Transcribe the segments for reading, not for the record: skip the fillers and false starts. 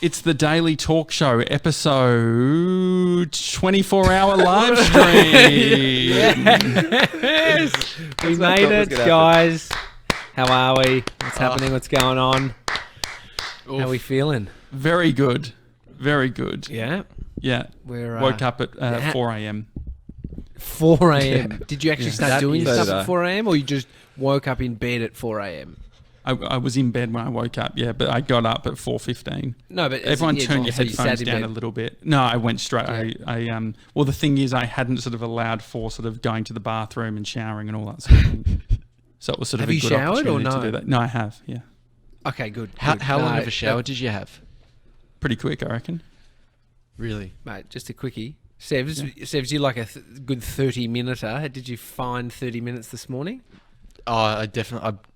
It's the Daily Talk Show, episode 24-hour live stream. Yes! We made it, guys. How are we? What's happening? What's going on? Oof. How are we feeling? Very good. Very good. Yeah? Yeah. We're, woke up at 4 a.m. 4 a.m. Yeah. Did you actually start doing stuff at at 4 a.m. or you just woke up in bed at 4 a.m.? I was in bed when I woke up, yeah, but I got up at 4:15. No, but everyone turn your headphones down a little bit. No, I went straight. Yeah. Well, the thing is, I hadn't sort of allowed for sort of going to the bathroom and showering and all that sort of thing. So it was sort of a good opportunity to do that. No, I have. Yeah. Okay, good. How long of a shower did you have? Pretty quick, I reckon. Really, mate? Just a quickie. Sevs, you like a good 30-minuter. Did you find 30 minutes this morning? Oh, I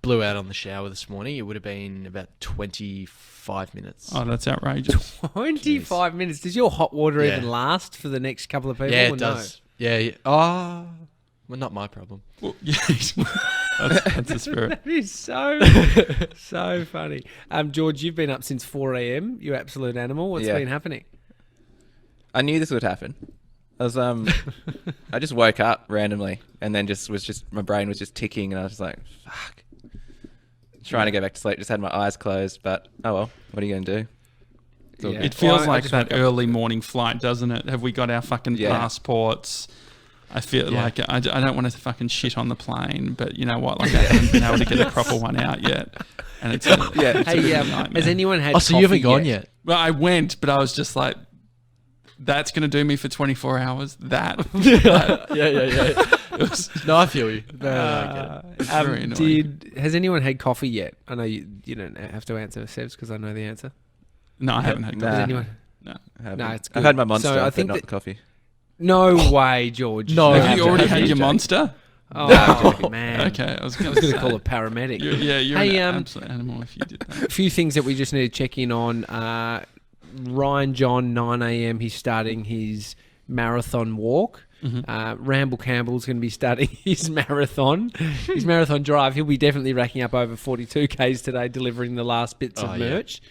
blew out on the shower this morning. It would have been about 25 minutes. Oh, that's outrageous. 25 minutes. Does your hot water even last for the next couple of people? Yeah, it does. No? Yeah. Oh, well, not my problem. Well, yeah, that's the spirit. That is so funny. George, you've been up since 4 a.m. You absolute animal. What's been happening? I knew this would happen. I was I just woke up randomly and then my brain was just ticking and I was just like, fuck. Trying to go back to sleep, just had my eyes closed, but oh well, what are you going to do? It feels like that early morning flight, doesn't it? Have we got our fucking passports? I feel like I don't want to fucking shit on the plane, but you know what? Like I haven't been able to get a proper one out yet. And it's has anyone had so you haven't gone yet? Well, I went, but I was just like, that's going to do me for 24 hours. Yeah. No, I feel you. It's very annoying. Has anyone had coffee yet? I know you don't have to answer, Sebs, because I know the answer. No, I haven't had coffee. Has anyone? No. No, it's good. I've had my Monster, so I but think not the coffee. No way, George. No. Have you already had your Monster? Oh, man. Okay, I was going to call a paramedic. You're an absolute animal if you did that. A few things that we just need to check in on. Ryan John, 9 a.m. He's starting his marathon walk. Mm-hmm. Ramble Campbell's going to be starting his marathon drive. He'll be definitely racking up over 42 Ks today, delivering the last bits of merch.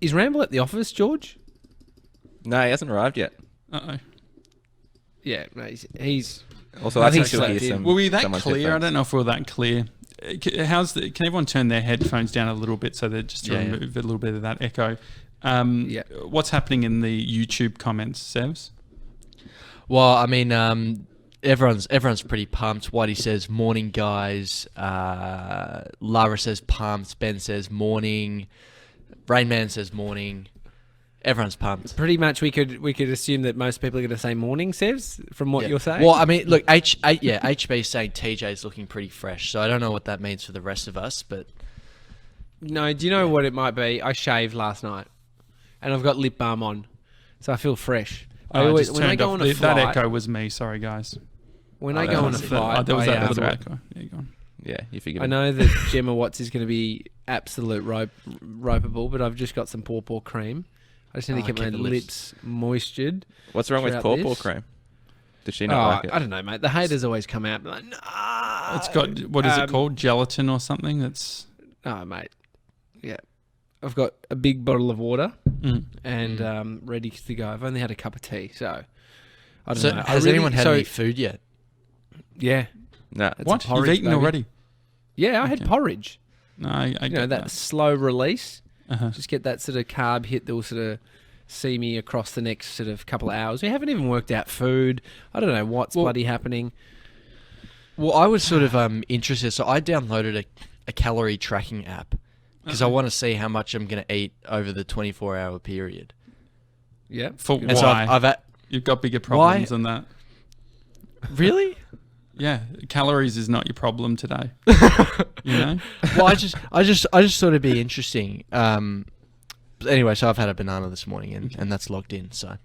Is Ramble at the office, George? No, he hasn't arrived yet. Uh-oh. Yeah, no, he's also, I think he'll hear some. Were we that clear? Headphones. I don't know if we were that clear. Can everyone turn their headphones down a little bit so that just to remove a little bit of that echo? What's happening in the YouTube comments, Sevs? Well, I mean, everyone's pretty pumped. Whitey says, morning, guys. Lara says, pumped. Ben says, morning. Rainman says, morning. Everyone's pumped. Pretty much we could assume that most people are going to say morning, Sevs, from what you're saying. Well, I mean, look, HB is saying TJ's looking pretty fresh, so I don't know what that means for the rest of us, but... No, do you know what it might be? I shaved last night. And I've got lip balm on, so I feel fresh. When I go on a flight, that echo was me. Sorry, guys. When I go on a flight, there was that little echo. Yeah, go on. Yeah, you figured. I know that Gemma Watts is going to be absolute ropeable, but I've just got some pawpaw cream. I just need to get my lips moistured. What's wrong with pawpaw cream? Does she not like it? I don't know, mate. The haters always come out and be like, nah. It's got, what is it called? Gelatin or something? That's... Oh, mate. Yeah. I've got a big bottle of water and ready to go. I've only had a cup of tea, so I don't know. Has anyone had any food yet? Yeah. No. What? You've eaten already? Yeah, I had porridge. No, I get that slow release. Just get that sort of carb hit that will sort of see me across the next sort of couple of hours. We haven't even worked out food. I don't know what's bloody happening. Well, I was sort of interested. So I downloaded a calorie tracking app. Because I want to see how much I'm going to eat over the 24-hour period. Yeah. For why? So you've got bigger problems than that. Really? Yeah. Calories is not your problem today. You know? Well, I just thought it'd be interesting. Anyway, so I've had a banana this morning and that's logged in. So.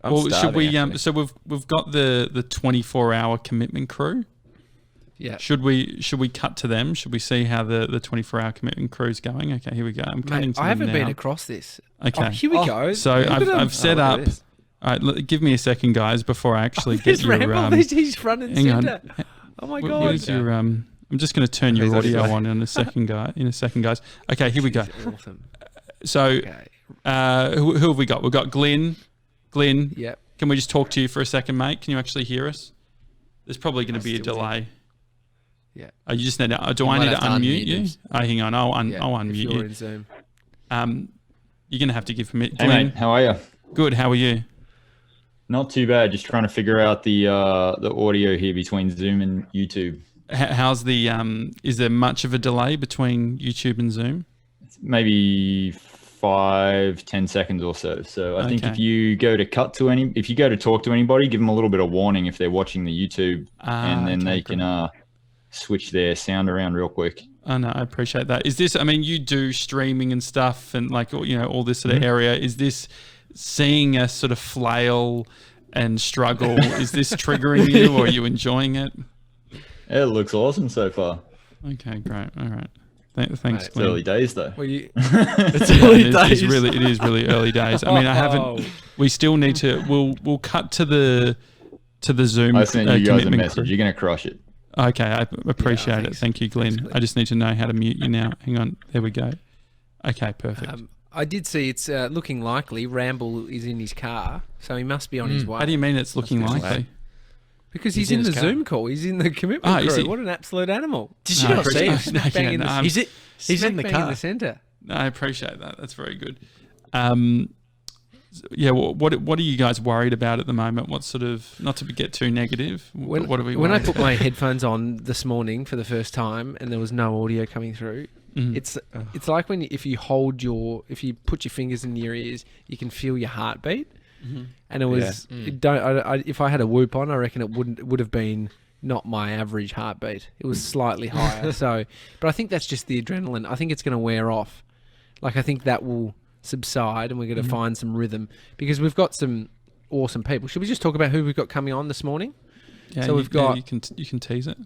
Well, should we? So we've got the 24-hour commitment crew. Yeah. Should we cut to them? Should we see how the 24-hour commitment crew is going? Okay, here we go. I'm cutting to them now. I haven't been across this. Okay. Here we go. So I've set up. All right, give me a second, guys, before I actually get your. He's front and center. Oh my god. Where's your I'm just going to turn your audio on in a second, guys. Okay, here we go. Awesome. So, who have we got? We've got Glenn. Glenn, Yep. can we just talk to you for a second, mate? Can you actually hear us? There's probably going to be a delay. Yeah. You just need to, do I might need to have to unmute unmute you? him. Hang on. I'll If unmute you're you. in Zoom. You're going to have to give me. Hey Glenn, mate, how are you? good. How are you? Not too bad. Just trying to figure out the audio here between Zoom and YouTube. How's the, is there much of a delay between YouTube and Zoom? Maybe 5-10 seconds or so. So I think Okay. if you go to talk to anybody, give them a little bit of warning if they're watching the YouTube, and then they can switch their sound around real quick. Oh, no, I appreciate that. Is this, I mean, you do streaming and stuff and like, you know, all this sort of area. Is this seeing a sort of flail and struggle? Is this triggering you or are you enjoying it? It looks awesome so far. Okay, great. All right. Thanks, It's Glenn. early days though. Well, you, It's Yeah, early it is days. really early days. I mean, I haven't. We still need to. We'll cut to the Zoom. I sent you guys a commitment message. crew. You're gonna crush it. Okay, I appreciate it. thanks. Thank you, Glenn. Thanks, Glenn. I just need to know how to mute you now. Hang on. There we go. Okay, perfect. I did see it's looking likely Ramble is in his car, so he must be on his way. How do you mean it's looking That's good. likely? Because He's he's in in the his car. Zoom call. He's in the commitment is crew. he? What an absolute animal. Did you No, I not see appreciate- him? no, Smack bang in yeah, the- no, He's in the Smack bang in car. the centre. I appreciate that. That's very good. Yeah. What are you guys worried about at the moment? What sort of, not to get too negative? When, what are we? when I worried put about? my headphones on this morning for the first time and there was no audio coming through, Mhm. it's like when if you put your fingers in your ears, you can feel your heartbeat. Mhm. And it was if I had a whoop on, I reckon it would have been not my average heartbeat. It was slightly higher. But I think that's just the adrenaline. I think it's going to wear off. Like I think that will subside and we're going to find some rhythm because we've got some awesome people. Should we just talk about who we've got coming on this morning? Yeah, so we've got- you can tease it.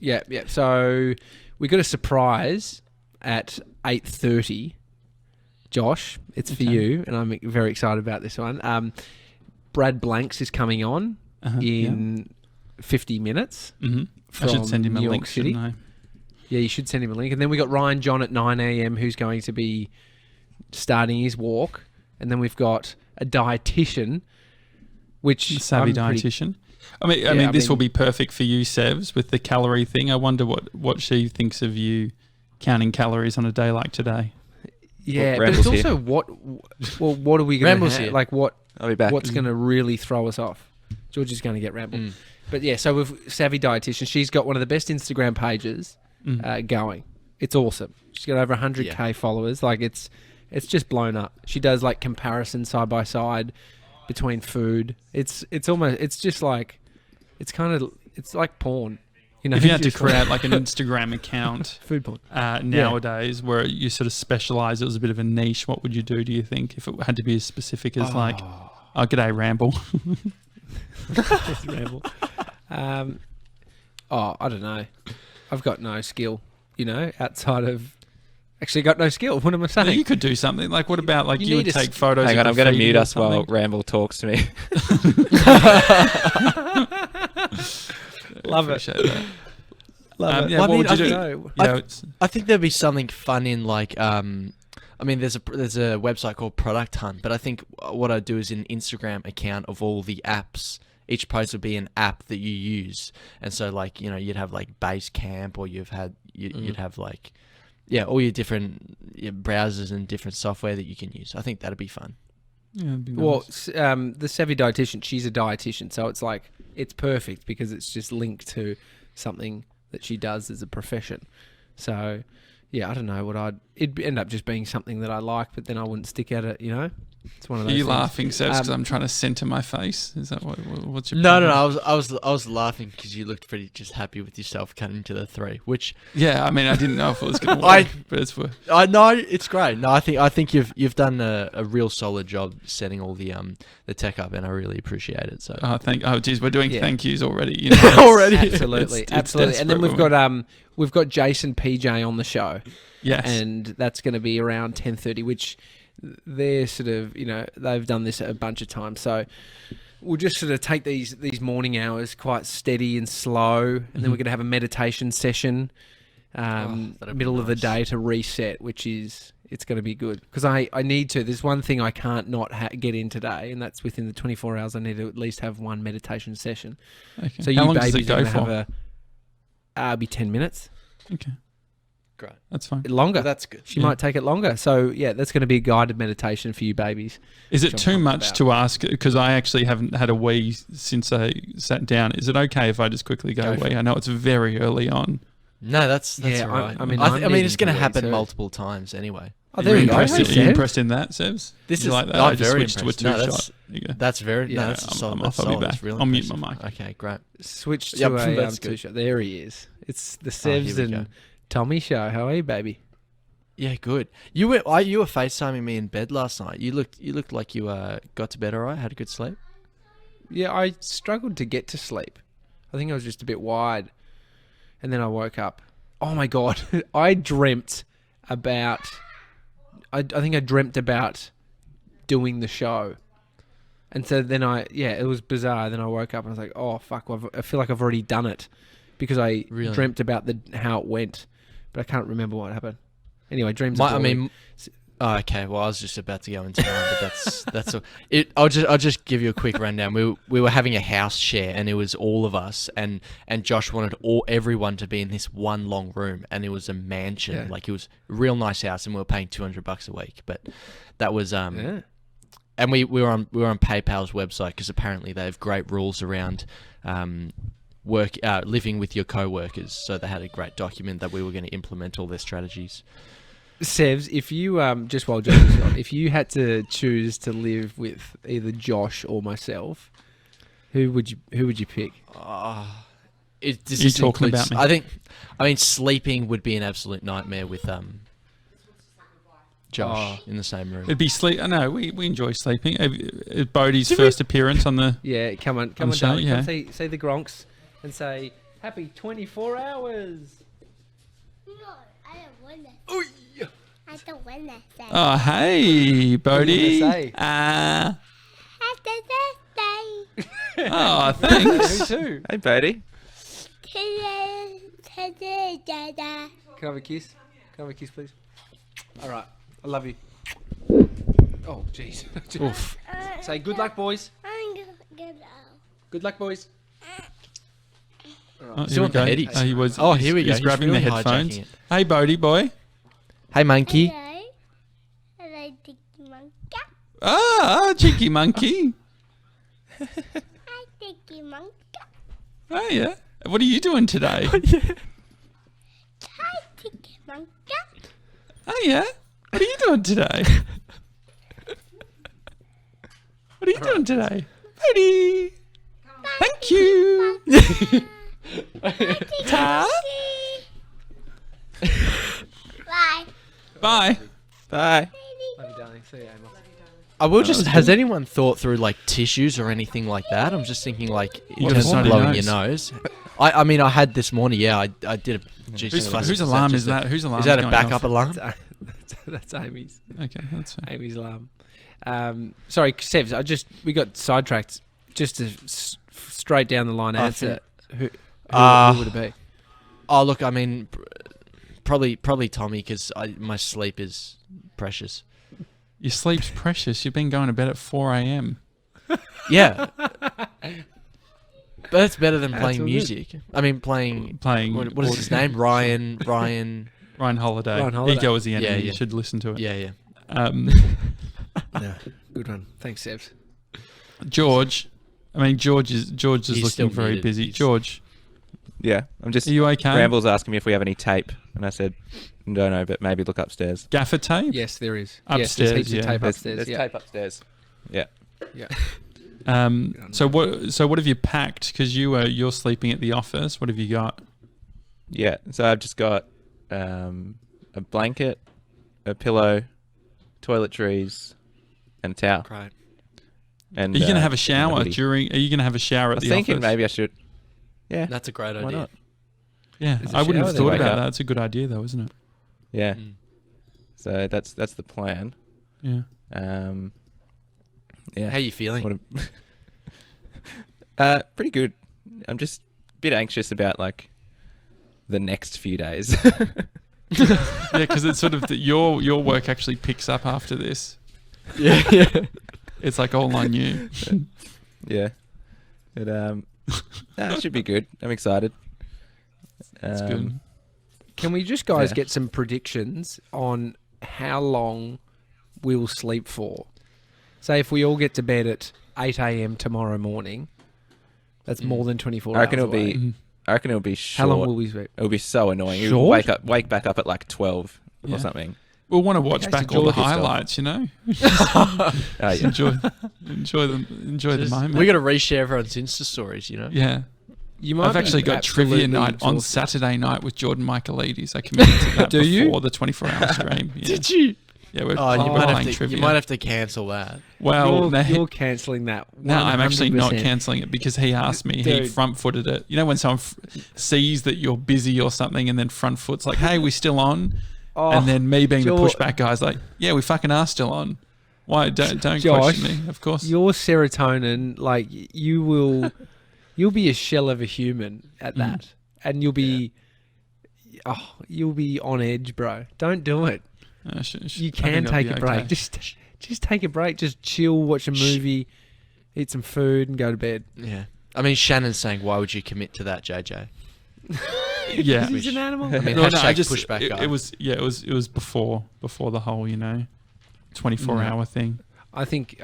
Yeah. So we got a surprise at 8:30. Josh, it's for Okay. you, and I'm very excited about this one. Brad Blanks is coming on in 50 minutes. Mm-hmm. I from should send him a New York link, City. shouldn't I? Yeah, you should send him a link. And then we got Ryan John at 9 a.m. who's going to be starting his walk. And then we've got a dietitian, which Savvy I'm pretty- dietitian. I mean, this will mean- be perfect for you, Sevs, with the calorie thing. I wonder what she thinks of you counting calories on a day like today. Yeah, but Ramble's it's here. also what are we going Ramble's to here. like what I'll be back. what's going to really throw us off? George is going to get Ramble. But yeah, so with Savvy Dietitian, she's got one of the best Instagram pages going. It's awesome. She's got over 100k followers. Like it's just blown up. She does like comparisons side by side between food. It's just like it's like porn. You know, If you had to just like- create like an Instagram account food porn. nowadays where you sort of specialize, it was a bit of a niche, what would you do you think, if it had to be as specific as like, oh, g'day, Ramble? Ramble. I don't know. I've got no skill, outside of... Actually got no skill. What am I No, saying? you could do something. Like, what about, like, You you would need a take photos Hang of on, I'm your going to feet mute or us while something? Ramble talks to me. Love it. Appreciate that. Love it. Yeah, Well, what I would mean, you I do? think- Yeah, it's, I think there'd be something fun in like I mean there's a website called Product Hunt, but I think what I'd do is an Instagram account of all the apps. Each post would be an app that you use, and so like you'd have like Basecamp, or you'd have like all your different browsers and different software that you can use. I think that'd be fun. yeah, it'd be Well, nice. the Savvy Dietitian, she's a dietitian, so it's like it's perfect because it's just linked to something that she does as a profession. So, yeah, I don't know it'd end up just being something that I like, but then I wouldn't stick at it. It's one of Are those. you things. laughing, Sebs, because I'm trying to center my face? Is that what's your No, problem? I was laughing because you looked pretty just happy with yourself cutting to the 3, which Yeah, I mean, I didn't know if it was going to work, but it's worth. I know it's great. No, I think you've done a real solid job setting all the tech up, and I really appreciate it. So Geez, we're doing Yeah. thank yous already. already, Absolutely, It's absolutely. And then desperate, we've got Jason PJ on the show. Yes. And that's going to be around 10:30, which they're sort of, they've done this a bunch of times. So we'll just sort of take these morning hours quite steady and slow, and then we're going to have a meditation session that'd be middle of the nice. day to reset, which is It's going to be good because I need to. There's one thing I can't not get in today, and that's within the 24 hours. I need to at least have one meditation session. Okay. So How you long does babies it are go going to for? have it'll be 10 minutes. Okay, Great. that's fine. Longer. Well, that's good. She Yeah. might take it longer. So yeah, that's going to be a guided meditation for you babies. Is it which I'm too pumped much about. to ask? Because I actually haven't had a wee since I sat down. Is it okay if I just quickly go Go for wee? I know it's very early on. No, that's Yeah, all right. I mean, I I'm mean, it's needing going to to happen wait, so- multiple times anyway. Oh, there you go. impressed, Hey, are you Seb. impressed in that, Sebs? This You is like that? I'm I just very switched impressed. to a No, two-shot. that's There you go. that's very Yeah, no, that's a I'm solid. off. That's I'll be solid. back. That's really I'll mute impressive. my mic. Okay, great. Switch to Yep, a that's good. two-shot. There he is. It's the here Sevs we go. and Tommy show. How are you, baby? Yeah, good. You were FaceTiming me in bed last night. You looked like you got to bed all right. Had a good sleep. Yeah, I struggled to get to sleep. I think I was just a bit wide. And then I woke up. Oh my God. I dreamt about... I think I dreamt about doing the show. And so then it was bizarre. Then I woke up and I was like, oh, fuck. I feel like I've already done it. Because I Really? dreamt about how it went. But I can't remember what happened. Anyway, dreams I are boring. mean, okay. Well, I was just about to go into mine, but that's all. I'll just give you a quick rundown. We were having a house share, and it was all of us, and Josh wanted everyone to be in this one long room, and it was a mansion, Yeah. like it was a real nice house, and we were paying $200 a week. But that was Yeah. and we were on PayPal's website because apparently they have great rules around living with your co-workers. So they had a great document that we were going to implement all their strategies. Sevs, if you just while Josh is on, if you had to choose to live with either Josh or myself, who would you pick? This You talking about me? I mean, sleeping would be an absolute nightmare with Josh in the same room. It'd be sleep. No, we enjoy sleeping. Bodhi's first appearance on the. Yeah, come on, On the show, darling, yeah. come say the Gronks and say happy 24 hours. No, I don't want that. I don't want that. Oh, hey, Bodhi. What are you Happy birthday Oh, thanks. Who? Hey, Bodhi. today, Dada. Can I have a kiss? Can I have a kiss, please? All right, I love you. Oh, jeez. Oof. Say good luck, boys. I'm gonna go. Good luck, boys. Oh, Still here we on the go. headies. Oh, he was. Oh, here we go. He's He's grabbing really the headphones. hijacking it. Hey, Bodhi boy. Hey, monkey. Hello. Hello, Tiki Monkey. Ah, cheeky monkey. Hi, Tiki Monkey. Oh yeah. What are you doing today? Hi, Tiki Monkey. Oh yeah. What are you doing today? What are you doing today, Bodhi? Thank you. Ta. Bye. Bye. Bye. Love you, darling. See you, Amos. I will just. Has anyone thought through like tissues or anything like that? I'm just thinking like in got a terms of snotty blowing nose. your nose. I mean, I had this morning. Yeah, I did a. Jesus Whose Christ, alarm is just that? Whose alarm Is that a going backup off? alarm? That's Amy's. Okay, that's fine. Amy's alarm. Sorry, Sevs. We got sidetracked. Just to straight down the line answer. Who would it be? Oh, look, I mean, probably Tommy because my sleep is precious. Your sleep's precious. You've been going to bed at 4 a.m. Yeah. But that's better than That's playing all good. music. I mean, playing. Playing. What is his name? Ryan. Ryan Holiday. Ryan Holiday. Ego is the enemy. Yeah, You yeah. should listen to it. Yeah, yeah. No, good one. Thanks, Sevs. George. I mean, George is He's still looking very muted. busy. He's- George, Yeah, I'm just. are you okay? Bramble's asking me if we have any tape, and I said, "Don't know, but maybe look upstairs." Gaffer tape. Yes, there is. Upstairs, yes, there's heaps yeah. of tape There's, upstairs. there's Yeah. tape upstairs. Yeah. Yeah. So what have you packed? Because you're sleeping at the office. What have you got? Yeah. So I've just got a blanket, a pillow, toiletries, and a towel. Great. And Are you gonna have a and shower hoodie. during? Are you gonna have a shower I at was the thinking office? maybe I should. Yeah. That's a great Why idea. not? Yeah, There's a I wouldn't shower have there. thought Wake about up. that. It's a good idea, though, isn't it? Yeah. Mm. So that's the plan. Yeah. Yeah. How you feeling? What a pretty good. I'm just a bit anxious about like the next few days. Yeah, because it's sort of your work actually picks up after this. Yeah. It's like all on you. Yeah. It it should be good. I'm excited. It's good. Can we just, guys, Yeah. get some predictions on how long we'll sleep for? Say if we all get to bed at 8 a.m. tomorrow morning, that's more than 24 I hours reckon it'll away. be. I reckon it'll be short. How long will we sleep? It'll be so annoying. You'll Short? wake back up at like 12 Yeah. or something. We'll want to watch Okay, back so all the George is highlights, you know? Oh yeah. enjoy the moment. We got to reshare everyone's Insta stories, you know. Yeah. You might I've be actually got trivia absolutely night on exhausted. Saturday night with Jordan Michaelides. I committed to that Do you? before the 24-hour stream. Yeah. Did you? Yeah, we're, Oh, we're playing trivia. you might have to cancel that. Well, You're cancelling that. no, I'm actually not 100%. cancelling it because he asked me. He Dude. front-footed it. You know when someone sees that you're busy or something and then front foot's like, hey, we still on? Oh, And then me being the George- pushback guy's like, yeah, we fucking are still on. Why? Don't Josh, question me, of course. your serotonin, like you'll be a shell of a human at that, and you'll be on edge, bro. Don't do it. You can take a break. Just take a break. Just chill, watch a movie, eat some food, and go to bed. Yeah. I mean, Shannon's saying, why would you commit to that, JJ? Yeah. He's an animal. I mean, No, I hashtag just pushback guy. it was before the whole 24-hour thing. I think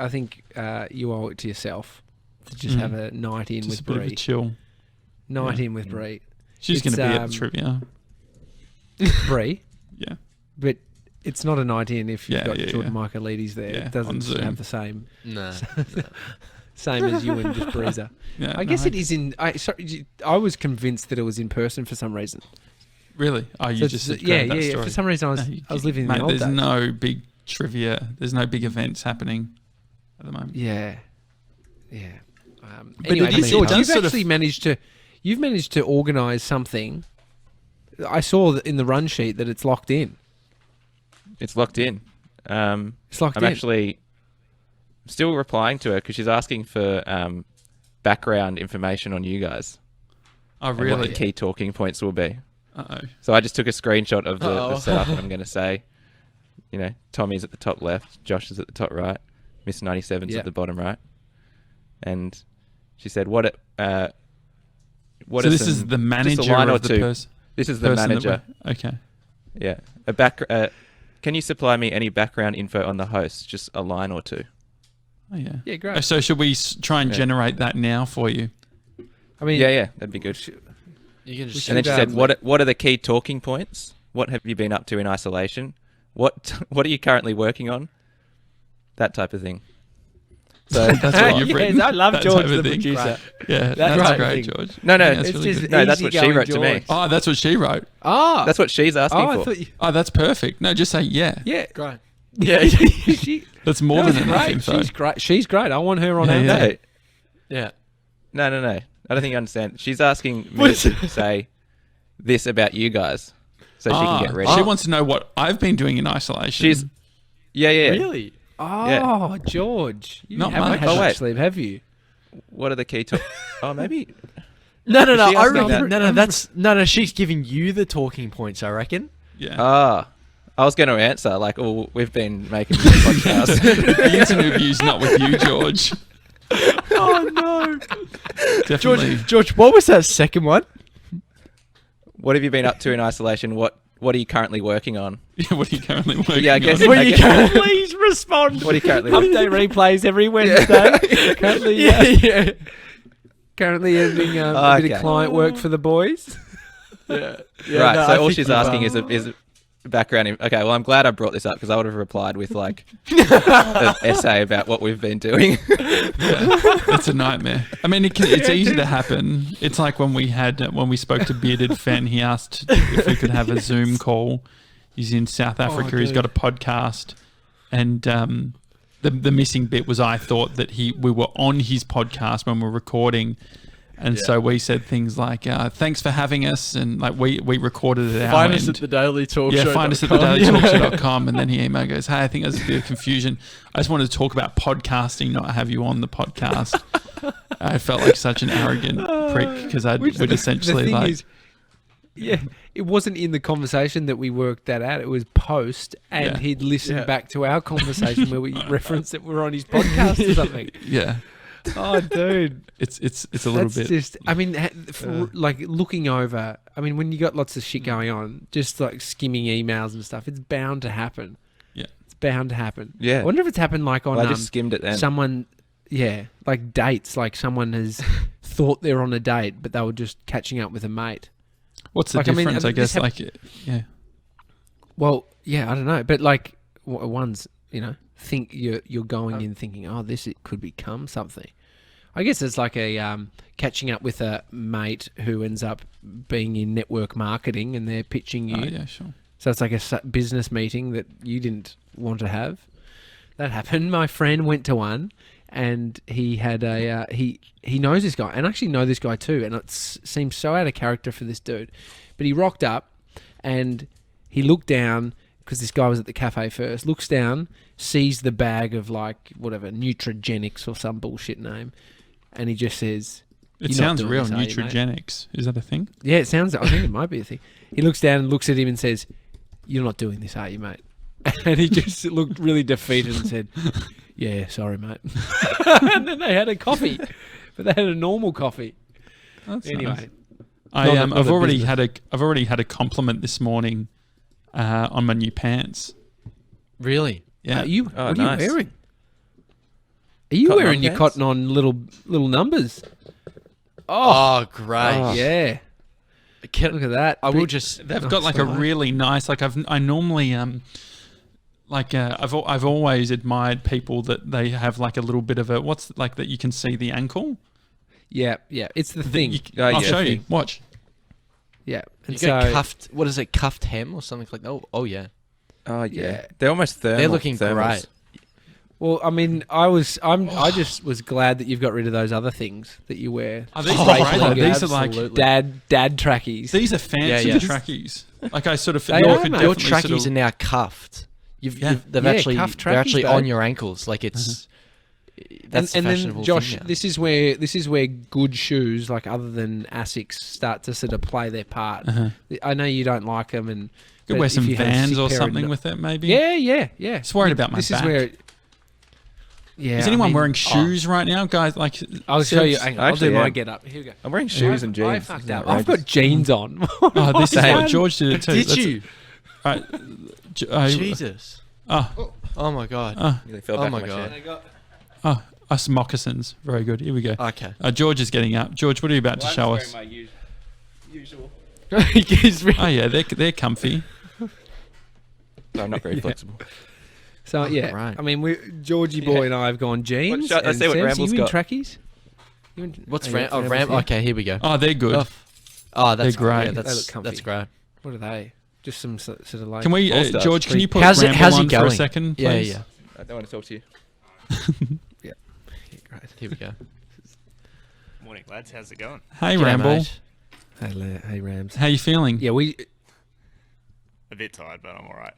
you owe it to yourself to just have a night in Just a with bit of a Bree. chill. Night in with Bree. She's going It's, to be at the trivia. Bree, Yeah. but it's not a night in if you've Yeah, got yeah, Jordan yeah. Michaelides there. Yeah, It on doesn't Zoom. have the same No. as you and just Breezer. Yeah, I guess it is in. I was convinced that it was in person for some reason. Really? Oh, you So just it's- grabbed that yeah. story. For some reason, I was living in Mate, the old there's days. no big trivia. There's no big events happening at the moment. Yeah. But Anyway, it is- George, it does you've sort of- actually managed to organise something. I saw in the run sheet that it's locked in. It's locked in. It's locked I'm in. actually still replying to her because she's asking for background information on you guys. Oh, And what really? the key talking points will be. Uh-oh. So I just took a screenshot of the Uh-oh. setup and I'm going to say, Tommy's at the top left, Josh is at the top right, Miss 97's Yeah. at the bottom right. And she said, so So this is the manager line or of the two. person. This is the manager. Okay. Yeah. Can you supply me any background info on the host? Just a line or two. Oh, yeah. Yeah, great. So should we try and Yeah. generate that now for you? I mean, Yeah, that'd be good. You can just And then she should, said, um, what are the key talking points? What have you been up to in isolation? What are you currently working on? That type of thing. So That's what you've Yes, written. I love That George, type of the thing. producer. Yeah, That's that's right. great, George. No, That's it's really just good. no, that's what she easygoing wrote to me. George. Oh, that's what she wrote. Ah, That's what she's asking I for. thought you, Oh, that's perfect. No, just say yeah. yeah. Great. Yeah, she, That's more that was than enough great. info. She's great. She's great. I want her on Yeah, our yeah. day. Yeah. No. I don't think you understand. She's asking me to say this about you guys so she can get ready. She wants to know what I've been doing in isolation. She's yeah. Really? Oh, Yeah. George, you Not haven't much. had Oh, much wait. sleep, have you? What are the key maybe. No. Is she I asking reckon. that? No. She's giving you the talking points. I reckon. Yeah. I was going to answer like, oh, we've been making this podcast. The interview's not with you, George. Oh no. Definitely. George, what was that second one? What have you been up to in isolation? What are you currently working on? Yeah, what are you currently working Yeah, I guess. on? I guess- Please respond. What are you currently? Update replays every Wednesday. Currently, currently editing a bit Okay. of client work for the boys. Yeah. Right. no, So I all think she's you've, asking is background. Okay. Well, I'm glad I brought this up because I would have replied with like an essay about what we've been doing. It's a nightmare. I mean, it's easy to happen. It's like when we spoke to Bearded Fen, he asked if we could have a Zoom call. He's in South Africa. He's got a podcast, and the missing bit was I thought that we were on his podcast when we were recording. And so we said things like, thanks for having us. And like we recorded it out. Find us at the Daily Talk Show. Yeah, find us at the dailytalkshow.com. And then he emailed goes, hey, I think there's a bit of confusion. I just wanted to talk about podcasting, not have you on the podcast. I felt like such an arrogant prick because we'd essentially the thing like... is, Yeah, it wasn't in the conversation that we worked that out. It was post, and he'd listened back to our conversation where we referenced that we're on his podcast or something. Yeah. Oh, dude, It's a little bit. just. I mean, like looking over. I mean, when you got lots of shit going on, just like skimming emails and stuff, it's bound to happen. Yeah. It's bound to happen. Yeah. I wonder if it's happened like on. Well, I just skimmed it then. Someone, like dates. Like someone has thought they're on a date, but they were just catching up with a mate. What's the difference? I guess yeah. Well, yeah, I don't know, but like one's, think you're going in thinking, oh, it could become something. I guess it's like a catching up with a mate who ends up being in network marketing and they're pitching you. Oh, yeah, sure. So it's like a business meeting that you didn't want to have. That happened. My friend went to one, and he had he knows this guy, and I actually know this guy too, and it seems so out of character for this dude. But he rocked up, and he looked down, because this guy was at the cafe first, looks down, sees the bag of like, whatever, Nutrigenics or some bullshit name, and he just says... It sounds real, Nutrigenics. Is that a thing? Yeah, it sounds... I think it might be a thing. He looks down and looks at him and says, "You're not doing this, are you, mate?" And he just looked really defeated and said... "Yeah, sorry, mate." And then they had a coffee, but they had a normal coffee. That's anyway, nice. I've already had a compliment this morning on my new pants. Really? Yeah. what are nice. you wearing? Are you Cotton wearing on your pants? cotton on little numbers? Oh, great. Yeah. Look at that. I will just... They've got like a really nice. Like I normally I've always admired people that they have like a little bit of a that you can see the ankle. Yeah. It's the thing. I'll show you. Watch. Yeah. And You got cuffed... What is it? Cuffed hem or something like that? Oh, yeah. Oh yeah. Yeah. They're almost thermal. They're looking thermals. great. Well, I mean, I just was glad that you've got rid of those other things that you wear. Oh, these Straight are great. like These are like absolutely. dad trackies. these are fancy Yeah. trackies. Like I sort of They you are, could mate. Your definitely trackies sort are of, now cuffed. They've Yeah, actually cuffed they're actually trackies, on babe. your ankles. Like it's that's and a then fashionable Josh, thing now. this is where good shoes, like other than Asics, start to sort of play their part. I know you don't like them, and could but wear if some you had a Vans sick or pair of something with it, maybe. Yeah. Just worried about my This back. is where. Yeah. Is anyone I mean, wearing shoes right now, guys? Like, I'll show you. Sebs- Hang on, I'll do Actually, my yeah. get up. Here we go. I'm wearing shoes and jeans. I fucked Isn't up. that I've got outrageous? jeans on. Oh, this is Same. what George did it too. Did That's- you? Right. Jesus. Oh my god. Nearly fell Oh back my on God. chair. Us moccasins. Very good. Here we go. Okay. George is getting up. George, what are you about to show us? Usual. Oh yeah, they're comfy. No, I'm not very flexible. So yeah, right. I mean, Georgie boy and I have gone jeans. What- let's see what and Sebs, Ramble's you in got. trackies? What's Oh, Ram? yeah, Oh, Ram. yeah. Okay, here we go. Oh, they're good. Oh, that's They're great. Yeah, They that's look comfy. that's great. What are they? Just some sort of like. Can we, All stars. George? Can you put How's Ramble he on for a going? second, Yeah, please? yeah. I don't want to talk to you. Yeah, great. Here we go. Morning, lads. How's it going? Hey, G'day, Ramble. mate. Hey, Rams. How you feeling? Yeah, we. A bit tired, but I'm all right.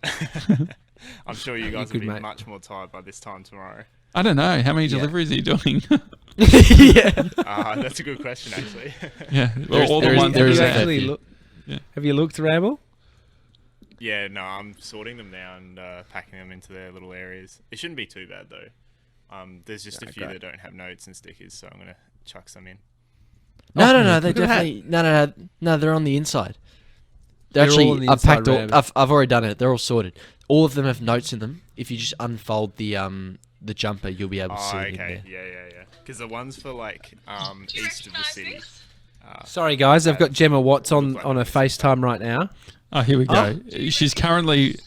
I'm sure you guys good, will be mate. much more tired by this time tomorrow. I don't know. How many Yeah. deliveries are you doing? Yeah. That's a good question, actually. Yeah, There's- all the there's- ones. there Have is you a that- fair actually few. look? Yeah. Have you looked, Ramble? Yeah, no, I'm sorting them now and packing them into their little areas. It shouldn't be too bad, though. There's just a few great. that don't have notes and stickers, so I'm going to chuck some in. No, they look at that. definitely no. They're on the inside. They're Actually, all on the I've packed inside, all. Rams. I've already done it. They're all sorted. All of them have notes in them. If you just unfold the jumper, you'll be able to Oh, see it in okay. there. Yeah. Because the ones for, like, east of the city. Sorry, guys. I've got Gemma Watts on a FaceTime right now. Oh, here we go. She's currently. Is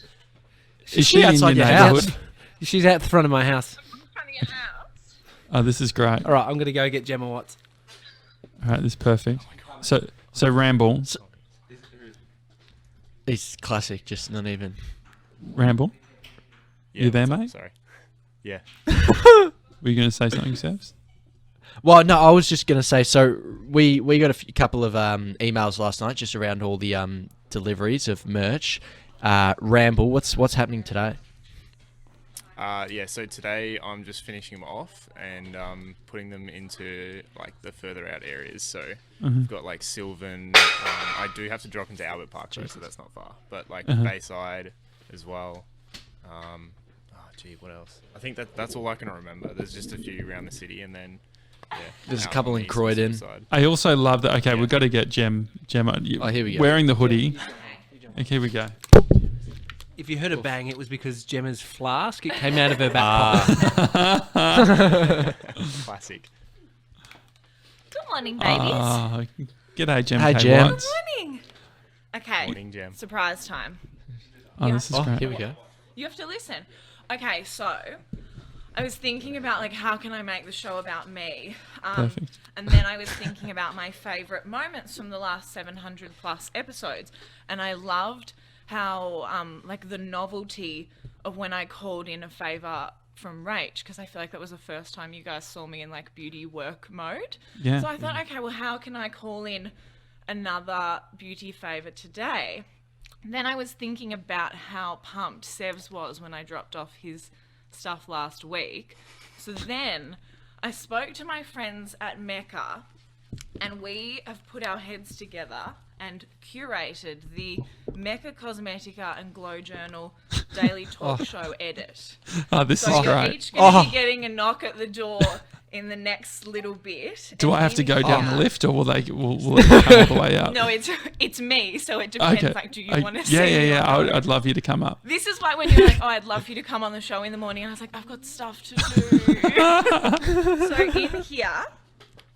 she she outside in your your house? neighborhood? She's out the front of my house. Oh, this is great. All right, I'm gonna go get Gemma Watts. All right, this is perfect. So Ramble, It's classic. Just not even. Ramble. Yeah, You there, what's up? mate? Sorry. Yeah. Were you going to say something, Sebs? Well, no, I was just gonna say. So we got a couple of emails last night just around all the deliveries of merch. Ramble, what's happening today? Yeah, so today I'm just finishing them off and putting them into like the further out areas. So we've got like Sylvan. I do have to drop into Albert Park though, so that's not far. But like Bayside as well. What else? I think that's all I can remember. There's just a few around the city, and then there's a couple in Croydon. I also love that. Okay, we've got to get Gemma. Here we go. Wearing the hoodie. Okay, here we go. If you heard a bang, it was because Gemma's flask, it came out of her back pocket. Classic. Good morning, babies. G'day, Gem. Hey, K. Gem. Watts. Good morning. Okay. Morning, Gem. Surprise time. Oh, this is great. Here we go. You have to listen. Okay, so I was thinking about like how can I make the show about me? Perfect. And then I was thinking about my favourite moments from the last 700 plus episodes, and I loved how like the novelty of when I called in a favour from Rach, because I feel like that was the first time you guys saw me in like beauty work mode. Yeah. So I thought, okay, well, how can I call in another beauty favour today? And then I was thinking about how pumped Sevs was when I dropped off his stuff last week. So then I spoke to my friends at Mecca, and we have put our heads together and curated the Mecca Cosmetica and Glow Journal Daily Talk Show edit. Oh, this So is you're great. each going to be getting a knock at the door in the next little bit. Do And I have to in go down here- the lift, or will it come all the way up? No, it's me, so it depends. Okay. Like, do you want to see Yeah, me yeah, yeah. or not? I'd love you to come up. This is why when you're like, oh, I'd love you to come on the show in the morning, and I was like, I've got stuff to do. So in here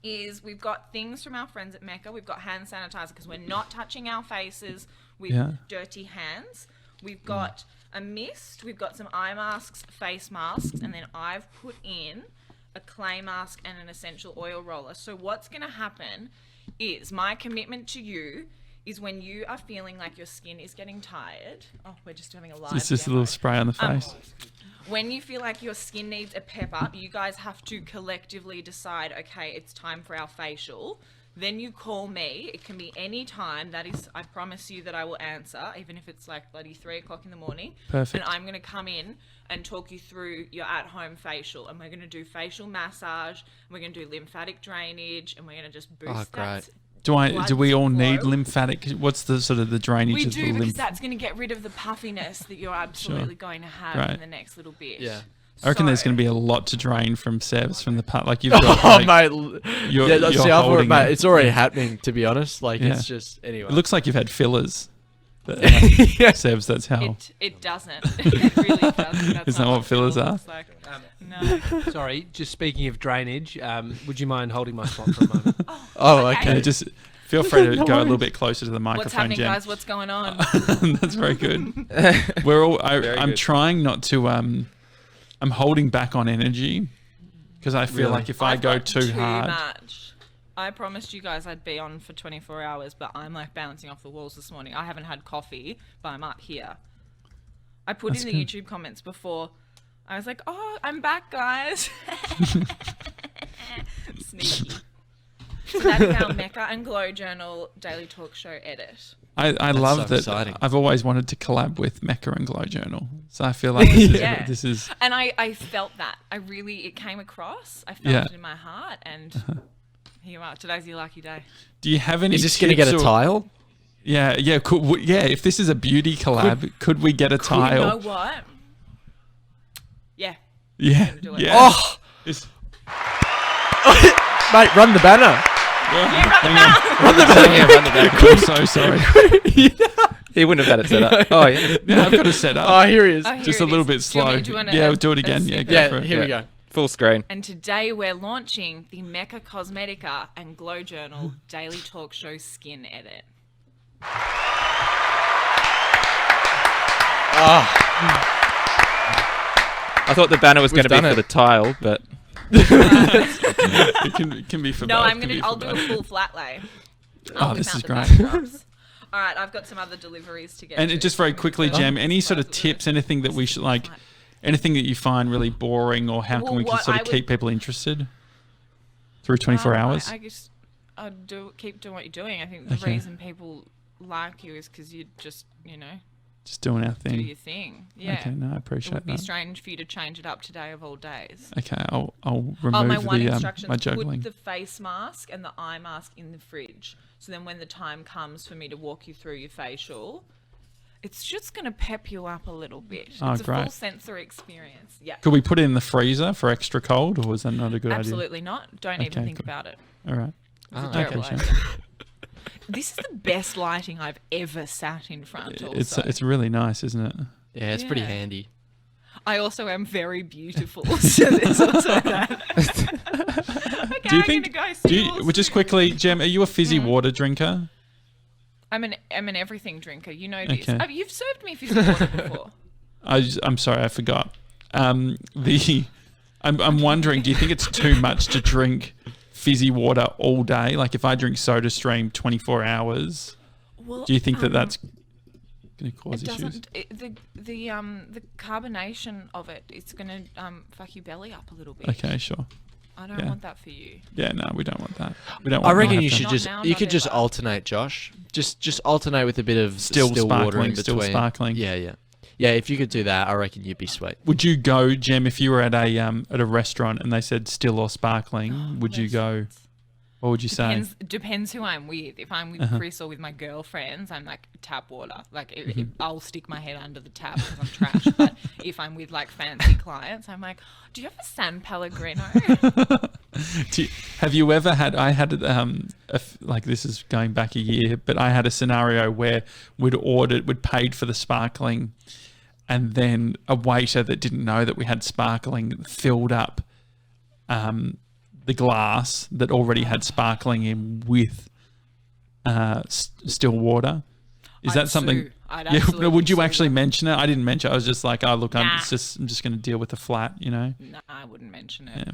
is we've got things from our friends at Mecca. We've got hand sanitizer because we're not touching our faces with dirty hands. We've got a mist. We've got some eye masks, face masks, and then I've put in a clay mask and an essential oil roller. So what's going to happen is my commitment to you is when you are feeling like your skin is getting tired. Oh, we're just doing a live It's just a demo. little spray on the face. When you feel like your skin needs a pep up, you guys have to collectively decide, okay, it's time for our facial. Then you call me. It can be any time. That is, I promise you that I will answer, even if it's like bloody 3 o'clock in the morning. Perfect. And I'm going to come in and talk you through your at-home facial. And we're going to do facial massage. And we're going to do lymphatic drainage. And we're going to just boost that. Do we all need flow. lymphatic? What's the sort of the drainage We of the do, because lymph? that's going to get rid of the puffiness that you're absolutely going to have Right. in the next little bit. Yeah. I reckon there's So- going to be a lot to drain from Sevs from the part. Like you've got. Oh, like, mate. You're, Yeah, you're see, I've already, holding mate, it. it's already happening, to be honest. Like, Yeah. it's just, anyway. It looks like you've had fillers. Sevs, that's how. It doesn't. It really doesn't. That's Is that what fillers are? looks like. No. Sorry, just speaking of drainage, would you mind holding my spot for a moment? Oh, okay. okay. Yeah, just feel free to go a little bit closer to the microphone, What's happening, Jen. guys? What's going on? That's very good. We're all. I'm good. trying not to. I'm holding back on energy because I feel like if I I've go got too hard, much. I promised you guys I'd be on for 24 hours, but I'm like bouncing off the walls this morning. I haven't had coffee, but I'm up here. I put That's in the good. YouTube comments before. I was like, oh, I'm back, guys. Sneaky. So that's our Mecca and Glow Journal Daily Talk Show edit. I love so that. exciting. I've always wanted to collab with Mecca and Glow Journal, so I feel like this is. Yeah. This is And I felt that. It came across. I felt Yeah. it in my heart, and here you are. Today's your lucky day. do you have any? Is this going to get a tips or- tile? Yeah, yeah. Yeah, if this is a beauty collab, could we get a You tile? know what? Yeah. Yeah, do it. yeah. Oh! It's- Mate, run the banner. hang on. Run the banner. Yeah, run the back. I'm so sorry. He wouldn't have had it set up. Oh, yeah. Yeah, I've got it set up. Oh, here he is. Oh, here Just it a little is. bit Do you slow. want me- do you want Yeah, we'll do it again. Yeah, snippet? go Yeah, for it. here we Yeah. go. Full screen. And today we're launching the Mecca Cosmetica and Glow Journal Daily Talk Show Skin Edit. I thought the banner was going to be done for it. the tile, but It can be for No, both. I'll do a full flat lay. Oh, this is great. All right, I've got some other deliveries to get And to. just very quickly, Jem, any sort of tips, anything that we should like, anything that you find really boring, or how can Well, we what sort I of would- keep people interested through 24 hours? I guess I'd keep doing what you're doing. I think the Okay. reason people like you is because you just, Just doing our Do thing. your thing. Yeah. Okay, no, I It appreciate would be that. strange for you to change it up today of all days. Okay, I'll remove Oh, my one the instruction my is put juggling. the face mask and the eye mask in the fridge. So then when the time comes for me to walk you through your facial, it's just going to pep you up a little bit. Oh, it's a full great. sensory experience. Yeah. Could we put it in the freezer for extra cold, or was that not a good idea? Absolutely not. Don't even Okay, think cool. about it. All right. It's a Ah, terrible okay, idea. This is the best lighting I've ever sat in front of. It's really nice, isn't it? Yeah, it's pretty Yeah. handy. I also am very beautiful, so there's also that. Okay, Do you I'm think? gonna go see Do you you, all well, just soon. quickly, Gem, are you a fizzy water drinker? I'm an everything drinker. You know this. Okay. You've served me fizzy water before. I'm sorry, I forgot. I'm wondering, do you think it's too much to drink fizzy water all day? Like if I drink SodaStream 24 hours, Well, do you think that's going to cause it issues? doesn't. The carbonation of it, it's gonna fuck your belly up a little bit. Okay, sure. I don't Yeah. want that for you. Yeah, no, we don't want that. We don't. I Want reckon to you have should to- Not just now, you not could just ever. alternate, Josh. Just alternate with a bit of Still water in sparkling, between. still sparkling. Yeah. If you could do that, I reckon you'd be sweet. Would you go, Gem, if you were at a restaurant and they said still or sparkling? Would you go? What would you say? Depends who I'm with. If I'm with Uh-huh. Chris or with my girlfriends, I'm like tap water. Like Mm-hmm. I'll stick my head under the tap because I'm trash. But if I'm with like fancy clients, I'm like, do you have a San Pellegrino? Have you ever had? I had like this is going back a year, but I had a scenario where we'd paid for the sparkling, and then a waiter that didn't know that we had sparkling filled up the glass that already had sparkling in with still water. Is I'd that something? sue. I'd Yeah, absolutely would you sue actually them. mention it? I didn't mention it. I was just like, oh look, I'm Nah. just going to deal with the flat, you know. No, I wouldn't mention it. Yeah.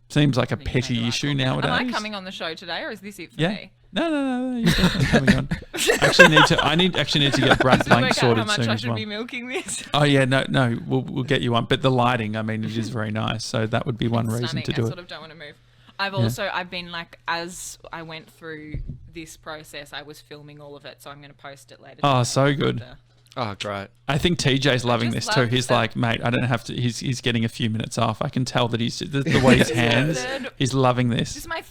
Seems like a I think you made petty the right issue call. nowadays. Am I coming on the show today, or is this it for Yeah. me? No. You're definitely coming on. I actually need to get Brad Does it Blank work out sorted how much soon I as should well. be milking this? Oh yeah, no, we'll get you one. But the lighting, I mean, it is very nice. So that would be one It's reason stunning. to do I it. sort of don't want to move. I've been like, as I went through this process, I was filming all of it, so I'm going to post it later. Oh, today. so good. Oh, great. I think TJ's loving this just too. love He's that- like, mate, I don't have to. He's getting a few minutes off. I can tell that he's the way his hands. He's loving This this. is my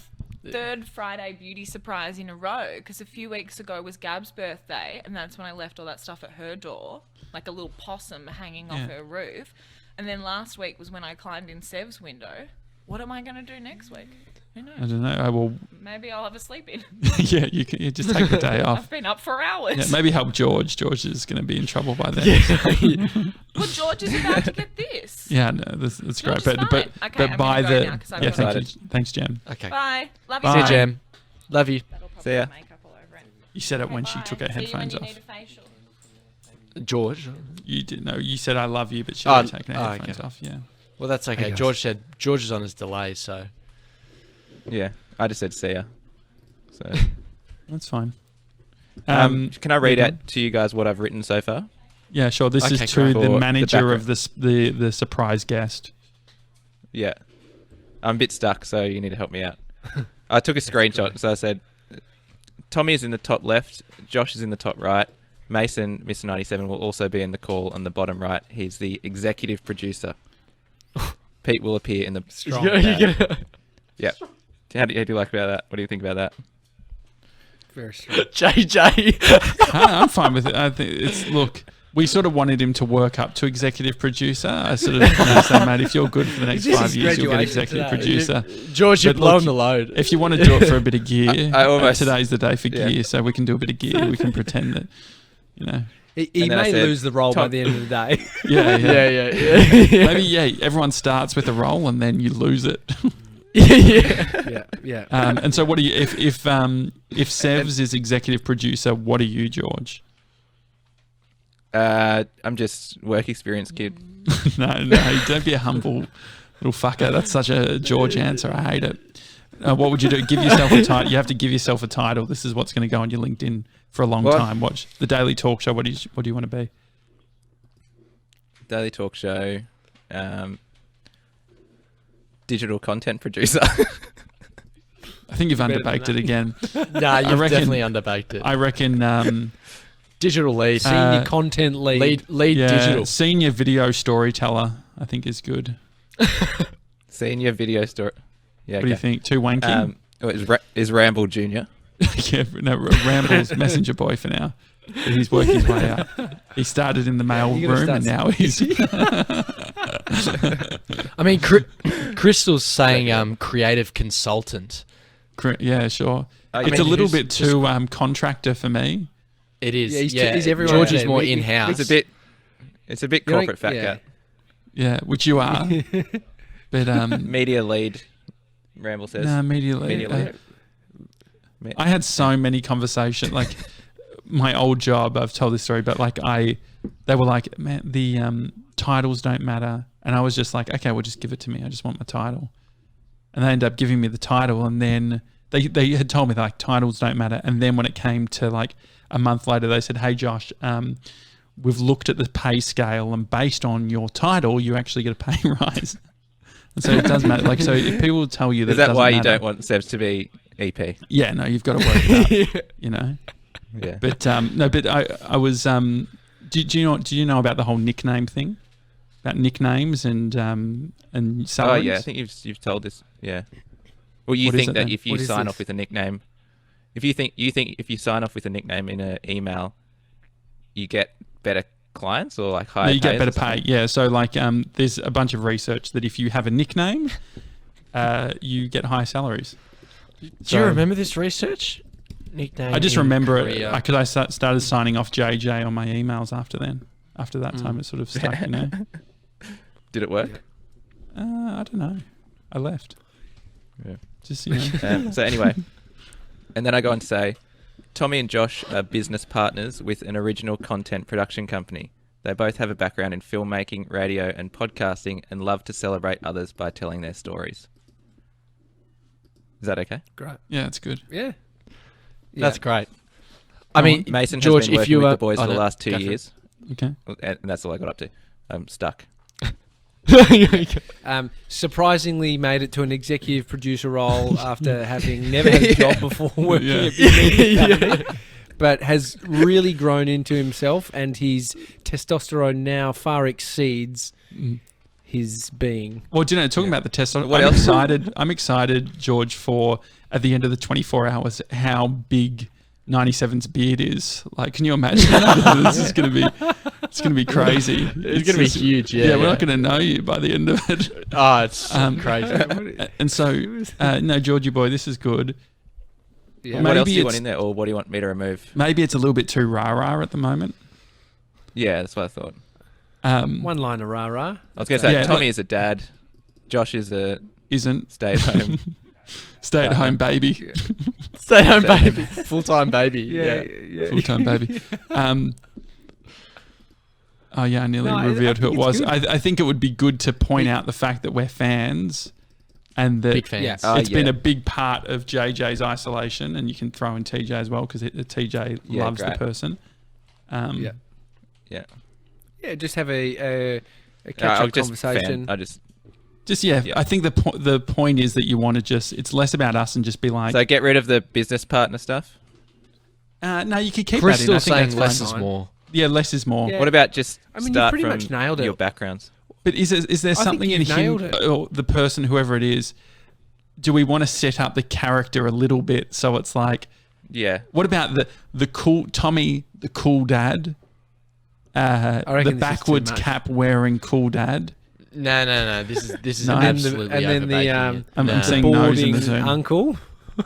third Friday beauty surprise in a row, because a few weeks ago was Gab's birthday, and that's when I left all that stuff at her door, like a little possum hanging off Yeah. her roof. And then last week was when I climbed in Sev's window. What am I going to do next week? Who knows? I don't know. I will. Maybe I'll have a sleep in. Yeah, you just take the day off. I've been up for hours. Yeah, maybe help George. George is going to be in trouble by then. Well, George is about to get this. Yeah, no, that's great. George is But fine. Okay, but I'm by gonna go the now 'cause I've yeah, got thank you, thanks, Jem. Okay. Bye. Love you. Bye. See you, Bye. Jem. Love you. That'll probably See ya. be makeup all over it. You said it when Okay, she bye. took her See you when headphones you off. need a facial. George. You did no. You said I love you, but she Oh, had taken her oh, headphones okay. off. Yeah. Well, that's okay. Hey, guys. George said George is on his delay, so. Yeah, I just said see ya. So, That's fine. can I read yeah, out to you guys what I've written so far? Yeah, sure. This is Okay, to great. the For the manager of background. the surprise guest. Yeah, I'm a bit stuck, so you need to help me out. I took a screenshot, so I said, Tommy is in the top left, Josh is in the top right, Mason, Mr. 97, will also be in the call on the bottom right. He's the executive producer. Pete will appear in the Strong. Yep. How do you like about that? What do you think about that? Very strong. JJ. I'm fine with it. I think it's look. We sort of wanted him to work up to executive producer. I sort of say, mate, if you're good for the next This 5 is years, you'll get graduation executive today. producer. George, you've But look, blown the load. If you want to do it for a bit of gear, I almost- today's the day for yeah. gear, so we can do a bit of gear. We can pretend that, you know. He And then I may said, lose the role by Tom- the end of the day. Yeah, yeah. Maybe, yeah, everyone starts with a role and then you lose it. yeah. And so what do you, if Sevs is executive producer, what are you, George? I'm just work experience kid. No, don't be a humble little fucker. That's such a George answer. I hate it. What would you do? Give yourself a title. You have to give yourself a title. This is what's going to go on your LinkedIn for a long What? time. Watch the Daily Talk Show. What do you want to be? Daily talk show. Digital content producer. I think you've Better than underbaked it that. again. Nah, you've reckon- definitely underbaked it. I reckon Digital lead. Senior content lead. Lead Yeah, digital. senior video storyteller, I think is good. Senior video store. Yeah. What do you think? Too wanky? Is Ramble Junior? Yeah, no, Ramble's messenger boy for now. But he's working his way up. He started in the mail You're gonna room and start now he's... I mean, Crystal's saying creative consultant. Yeah, sure. I It's mean, a little who's bit too contractor for me. It is. Yeah, he's everyone George out is there. more We- in-house. It's a bit You know, corporate fat yeah. cat. Yeah, which you are. But Media lead. Ramble says. no, media lead. Media lead. I had so many conversations. Like my old job, I've told this story, but like they were like, man, the titles don't matter, and I was just like, okay, well, just give it to me. I just want my title, and they ended up giving me the title, and then they had told me that, like, titles don't matter, and then when it came to like a month later, they said, hey, Josh, we've looked at the pay scale, and based on your title, you actually get a pay rise. And so it does matter. Like, so if people tell you that, Is that why you matter, don't want Sebs to be EP? Yeah, no, you've got to work it up. You know. Yeah. But no, but I was. Do you know about the whole nickname thing? About nicknames and Oh salaries? yeah, I think you've told this. Yeah. Well, you What is think it that then? if you What is sign this? off with a nickname, if you sign off with a nickname in an email, you get better clients or like higher. No, you get pays better or something? pay. Yeah. So like, there's a bunch of research that if you have a nickname, you get higher salaries. Do So- you remember this research? Nickname. I just in remember Korea. it because I started signing off JJ on my emails after then. After that time, it sort of stuck. You know. Did it work? I don't know. I left. Yeah. Just, you know. So anyway, and then I go on to say, Tommy and Josh are business partners with an original content production company. They both have a background in filmmaking, radio, and podcasting, and love to celebrate others by telling their stories. Is that okay? Great. Yeah, it's good. Yeah. That's great. I mean, Mason George, has been if working you with were the boys for the last 2 go for it. years, Okay. and that's all I got up to. I'm stuck. Surprisingly made it to an executive producer role after having never had a job before working Yeah. at Big Media, but has really grown into himself, and his testosterone now far exceeds his being. Well, do you know, talking about the test, What I'm else? excited. I'm excited, George, for at the end of the 24 hours, how big 97's beard is. Like, can you imagine? This is going to be, it's going to be crazy. It's going to be just- huge. Yeah, Yeah, we're not going to know you by the end of it. Oh, it's crazy. And so, no, Georgie boy, this is good. Yeah. What else Maybe do you want it's- in there, or what do you want me to remove? Maybe it's a little bit too rah-rah at the moment. Yeah, that's what I thought. One line of rah-rah. I was going to say, Yeah, Tommy like- is a dad. Josh is a Isn't stay-at-home. stay-at-home baby, stay home baby, full time baby. Yeah. full-time baby. Oh yeah, I nearly No, I revealed who it think it's was. good. I think it would be good to point out the fact that we're fans, and that Big fans. Yeah. it's been yeah. a big part of JJ's isolation, and you can throw in TJ as well because TJ Yeah, loves great. the person. Yeah. Yeah. Yeah, just have a I'll catch-up just conversation. I just Yeah, Yeah. I think the point is that you want to just, it's less about us and just be like, so get rid of the business partner stuff. no, you could keep Crystal's that in. I think saying that's less fine. is more. Yeah, less is more. Yeah. What about just I mean, you start pretty from much nailed it. your backgrounds? But is there think something in you've nailed him, it. or the person, whoever it is, do we want to set up the character a little bit so it's like, Yeah. what about the cool Tommy, the cool dad, reckon the this is too backwards much. cap wearing cool dad? No. This is No. absolutely and then the overbaking it. I'm No. seeing no's in the boarding Zoom. uncle.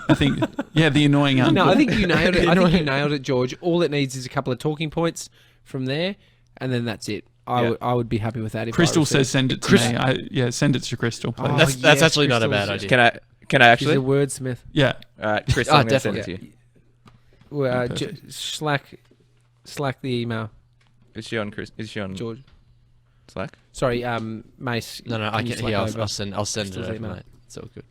I think, yeah, the annoying uncle. No, I think you nailed it. I think you nailed it, George. All it needs is a couple of talking points from there, and then that's it. Yeah. I would be happy with that. If Crystal I says send it to me. Send it to Crystal, please. Oh, That's yes, actually not a Crystal's- bad idea. Can I She's a actually? wordsmith. Yeah. All right, Chris, Oh, I'm going to send it to definitely. you. Well, Perfect. Slack the email, Is she on Chris? Is she on George. Slack? Sorry, Mace. No, I you can. Slack Yeah, over? I'll send it Crystal's over, email. mate. It's all good.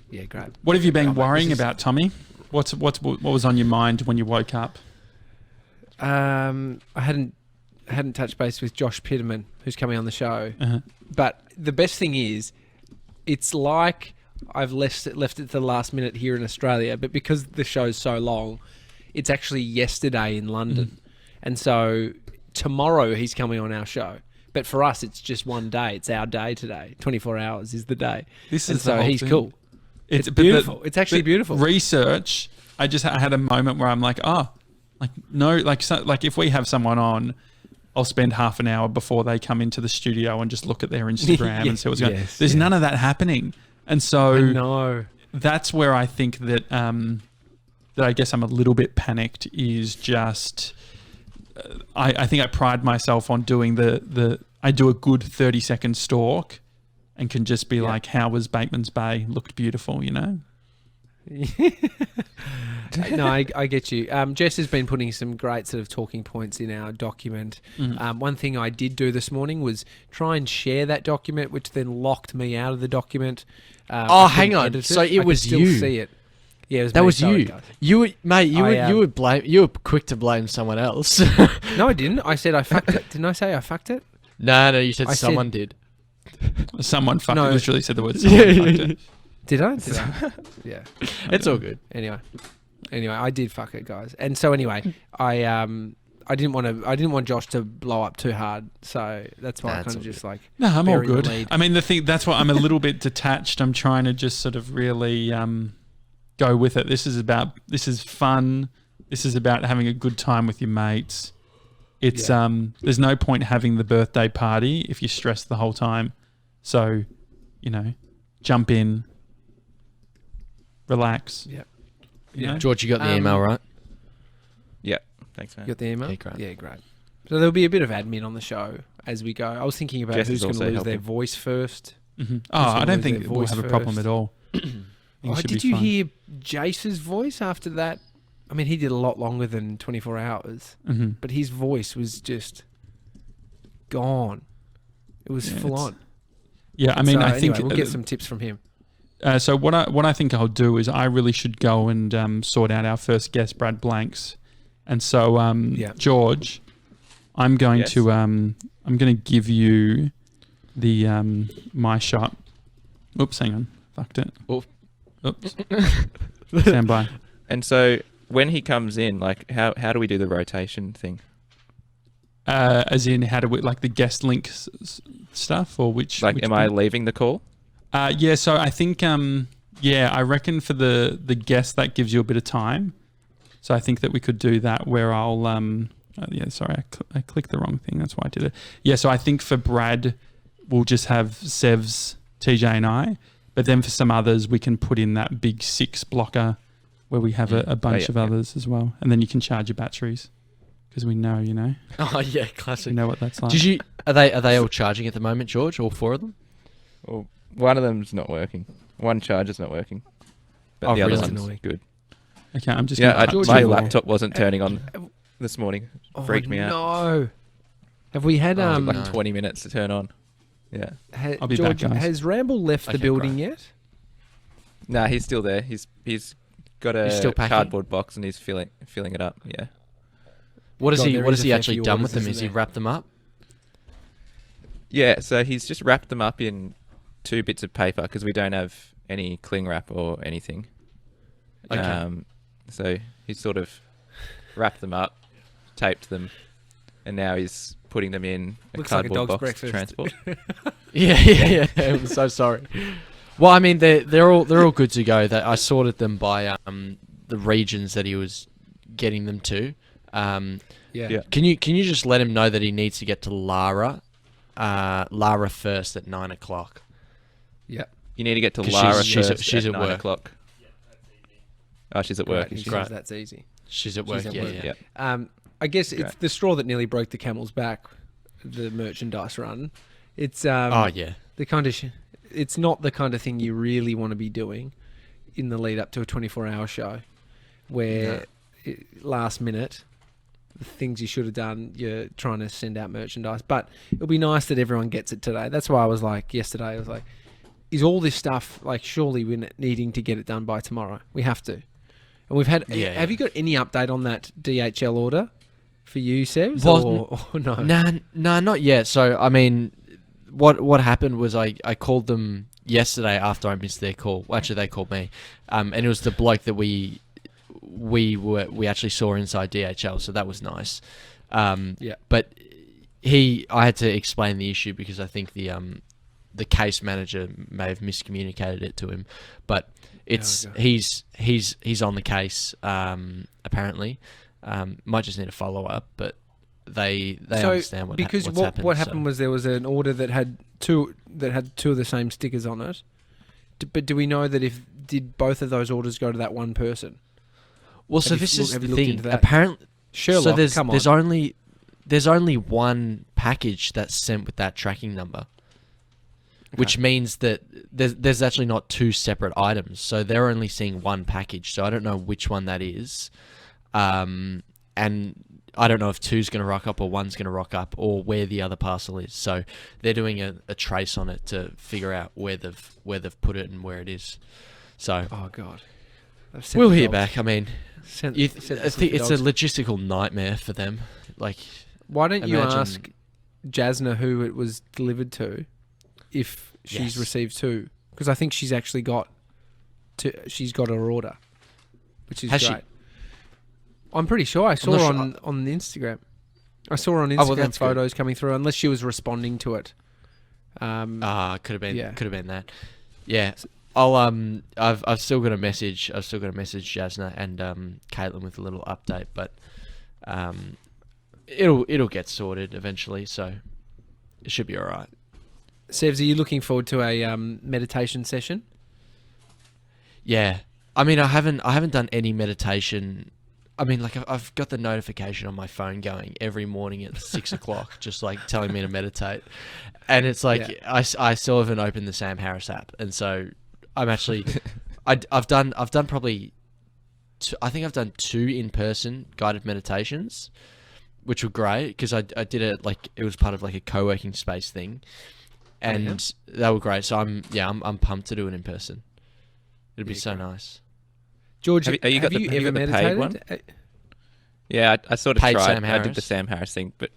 Yeah, great. What have you been Oh, mate, worrying this is- about, Tommy? What was on your mind when you woke up? I hadn't touched base with Josh Pitterman, who's coming on the show. Uh-huh. But the best thing is, it's like I've left it to the last minute here in Australia, but because the show's so long, it's actually yesterday in London. And so tomorrow he's coming on our show. But for us, it's just one day. It's our day today. 24 hours is the day. This and is so the whole he's thing. cool. It's but beautiful. It's actually beautiful. Research. I had a moment where I'm like, if we have someone on, I'll spend half an hour before they come into the studio and just look at their Instagram and see what's going on. There's none of that happening. And so no, that's where I think that I guess I'm a little bit panicked is just I think I pride myself on doing I do a good 30-second stalk and can just be like, how was Bateman's Bay? Looked beautiful, you know? No, I get you. Jess has been putting some great sort of talking points in our document. One thing I did do this morning was try and share that document, which then locked me out of the document. Hang on. So it was still you. See it. Yeah, it was That me. was Sorry, you. guys. You were, mate. You were quick to blame someone else. No, I didn't. I said I fucked it. Didn't I say I fucked it? No, you said I someone did. Someone No. literally said the word someone fucked it. Did I? Yeah. It's all good. Anyway, I did fuck it, guys. And so anyway, I didn't want Josh to blow up too hard, so that's why I kind of just like. No, I'm all bury the good. lead. I mean, that's why I'm a little bit detached. I'm trying to just sort of really go with it. This is fun. This is about having a good time with your mates. It's there's no point having the birthday party if you're stressed the whole time. So, jump in, relax. Yeah. George, you got the email right? Yeah. Thanks, man. You got the email? Yeah, great. Yeah, great. So there'll be a bit of admin on the show as we go. I was thinking about Jess who's is going to also lose their helping. voice first. Mm-hmm. Oh, I don't lose think their we'll voice have a problem first. at all. Did you hear Jace's voice after that? I mean, he did a lot longer than 24 hours, but his voice was just gone. It was full on. Yeah, I mean, So I anyway, think we'll get some tips from him. So what I think I'll do is I really should go and sort out our first guest, Brad Blanks, and so George, I'm going to give you the my shot. Oops, hang on, fucked it. Oops. Stand by. And so when he comes in, like, how do we do the rotation thing? As in, how do we like the guest link stuff, or which? Like, which am I bit? leaving the call? Yeah. So I think I reckon for the guest that gives you a bit of time. So I think that we could do that where I'll sorry, I clicked the wrong thing. That's why I did it. Yeah. So I think for Brad, we'll just have Sevs, TJ, and I. But then for some others, we can put in that big 6 blocker where we have a bunch of others as well, and then you can charge your batteries because we know, Oh yeah, classic. we know what that's like. Did you? Are they all charging at the moment, George? All 4 of them? Well, one of them's not working. One charger's not working. But the other really? one's Annoying. good. Okay, I'm just. Yeah, gonna cut my to- laptop wasn't turning on this morning. Freaked me out. No. Have we had It took no. like 20 minutes to turn on. Yeah. I'll be George, back, guys. has Ramble left the Okay, building great. yet? Nah, he's still there. He's got He's a still packing? cardboard box and he's filling it up. Yeah. What has God, he? there What is has a he fair actually few done orders, with them? isn't Has he there? wrapped them up? Yeah, so he's just wrapped them up in 2 bits of paper because we don't have any cling wrap or anything. Okay. So he's sort of wrapped them up, taped them, and now he's putting them in a Looks like a cardboard dog's box to breakfast. transport. Yeah. I'm so sorry. Well, I mean, they're all good to go. That I sorted them by the regions that he was getting them to. Yeah. Can you just let him know that he needs to get to Lara first at 9 o'clock? Yeah. You need to get to 'Cause Lara she's first at at 9 work. o'clock. Oh, she's at work. Great, is she? Great. That's easy. She's at work. at Yeah, work. yeah. I guess it's Great. the straw that nearly broke the camel's back. The merchandise run. It's Oh yeah. the kind of it's not the kind of thing you really want to be doing in the lead up to a 24-hour show, where last minute the things you should have done, you're trying to send out merchandise. But it'll be nice that everyone gets it today. That's why I was like yesterday. I was like, is all this stuff like surely we're needing to get it done by tomorrow? We have to. And we've had. Yeah, have you got any update on that DHL order for you, Sebs? Well, or no? Nah, not yet. So I mean, what happened was I called them yesterday after I missed their call. Well, actually, they called me, and it was the bloke that we actually saw inside DHL. So that was nice. But I had to explain the issue because I think the case manager may have miscommunicated it to him, but he's on the case apparently. Might just need a follow up, but they understand what's happened. What happened was there was an order that had two of the same stickers on it. But do we know that did both of those orders go to that one person? Well, Have so you this is have the you looked thing. into that? Apparently, Sherlock, so come on. there's only one package that's sent with that tracking number, which means that there's actually not two separate items. So they're only seeing one package. So I don't know which one that is, and I don't know if two's going to rock up or one's going to rock up or where the other parcel is. So they're doing a trace on it to figure out where they've put it and where it is. So Oh God. we'll hear back. I mean, I I think it's a logistical nightmare for them. Like, Why don't you imagine- ask Jasna who it was delivered to if she's Yes. received two? Because I think she's actually got she's got her order, which is Has she? great. I'm pretty sure I saw not her sure. on the Instagram. I saw her on well, Instagram that's good. photos coming through, unless she was responding to it. could have been Yeah. could have been that. Yeah. I've still got a message. I've still got to message Jasna and Caitlin with a little update, but it'll get sorted eventually, so it should be all right. Sevs, are you looking forward to a meditation session? Yeah. I mean, I haven't done any meditation. I mean, like I've got the notification on my phone going every morning at 6 o'clock, just like telling me to meditate, and it's like I still haven't opened the Sam Harris app, and so I'm actually I've done probably I think I've done 2 in-person guided meditations, which were great because I did it like it was part of like a co-working space thing, and they were great. So I'm pumped to do it in person. It'd be so nice. George, Have you have got you the ever paid meditated? one? Yeah, I sort of Paid tried. Sam I did the Harris? Sam Harris thing, but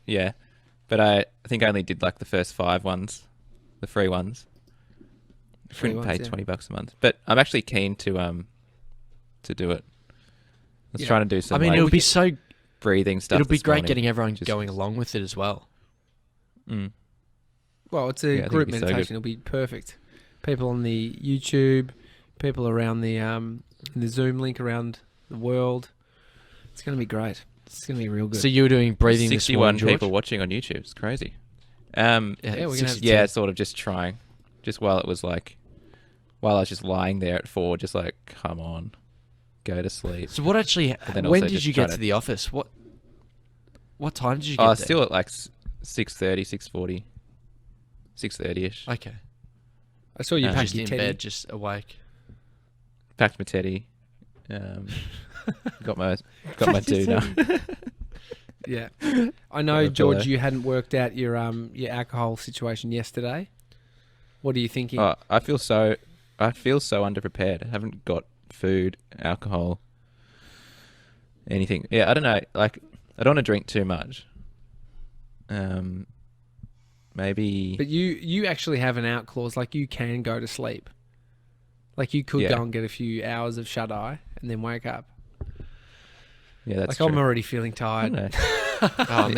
I think I only did like the first 5 ones, the free ones. Free Couldn't ones, pay yeah. $20 a month, but I'm actually keen to do it. I was trying to do some. I mean, like, it'll be so breathing stuff. it'll be this great morning. getting everyone Just- going along with it as well. Mm. Well, it's Yeah, I a think group it'd be so meditation. good. It'll be perfect. People on the YouTube, people around the Zoom link around the world. It's going to be great. It's going to be real good. So you were doing breathing this 61 morning, George? people watching on YouTube. It's crazy. Yeah, we're gonna have 62. Yeah, sort of just trying. Just while I was just lying there at 4, just like, come on, go to sleep. So what actually? then When also did just you try get to- to the office? What time did you get Oh, there? still at like 6:30, 6:40, 6:30ish. Okay. I saw you just pack Just your in teddy. bed, just awake. Packed my teddy. Got my do now. Yeah, I know, Got my George. pillow. You hadn't worked out your alcohol situation yesterday. What are you thinking? Oh, I feel so underprepared. I haven't got food, alcohol, anything. Yeah, I don't know. Like, I don't want to drink too much. Maybe. But you actually have an out clause. Like, you can go to sleep. Like, you could Yeah. go and get a few hours of shut eye and then wake up. Yeah, that's Like, true. I'm already feeling I tired. don't know. Oh,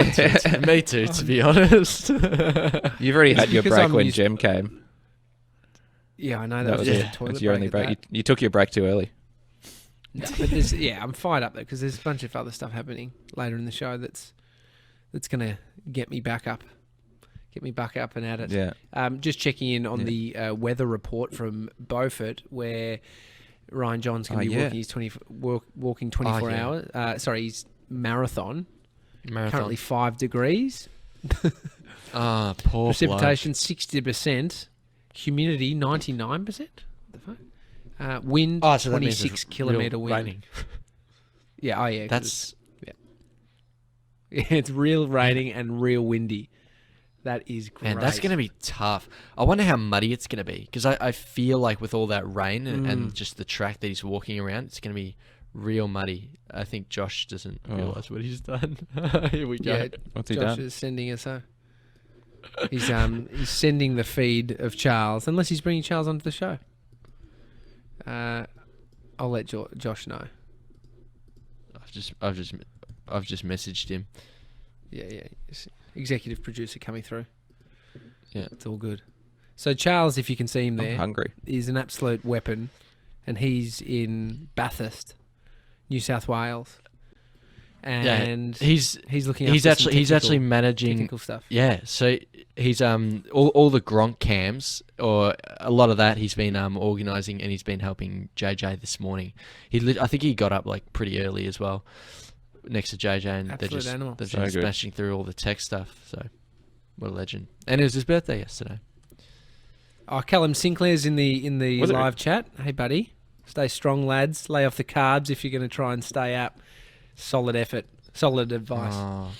me too, to be honest. You've already had your Because break I'm when used- Jem came. Yeah, I know That was just it. a toilet That's your only break. break. at You took your break too early. that. No, but I'm fired up though because there's a bunch of other stuff happening later in the show that's gonna get me back up, and at it. Yeah. Just checking in on the weather report from Beaufort, where Ryan John's going to be walking 24 yeah. hours. His marathon. Marathon. Currently 5 degrees. Ah, poor Precipitation 60%. Humidity 99%. What the fuck? Wind bloke. Oh, so that means 26 it's kilometer real wind. raining. Yeah, 'cause That's it's real raining and real windy. That is great. man, that's gonna be tough. I wonder how muddy it's gonna be because I feel like with all that rain and just the track that he's walking around, it's gonna be real muddy. I think Josh doesn't realize what he's done. Here we go. Yeah, What's he Josh done? is sending us a. He's sending the feed of Charles, unless he's bringing Charles onto the show. I'll let Josh know. I've just messaged him. Yeah. Executive producer coming through. Yeah. It's all good. So Charles, if you can see him I'm there, hungry. is an absolute weapon, and he's in Bathurst, New South Wales. And he's looking. he's after some actually managing technical stuff. Yeah, so he's all the Gronk cams, or a lot of that he's been organising, and he's been helping JJ this morning. I think he got up like pretty early as well, next to JJ, and Absolute animal. they're So just good. smashing through all the tech stuff. So what a legend! And it was his birthday yesterday. Oh, Callum Sinclair's in the Was it? live chat. Hey, buddy, stay strong, lads. Lay off the carbs if you're going to try and stay up. Solid effort, solid advice. Oh,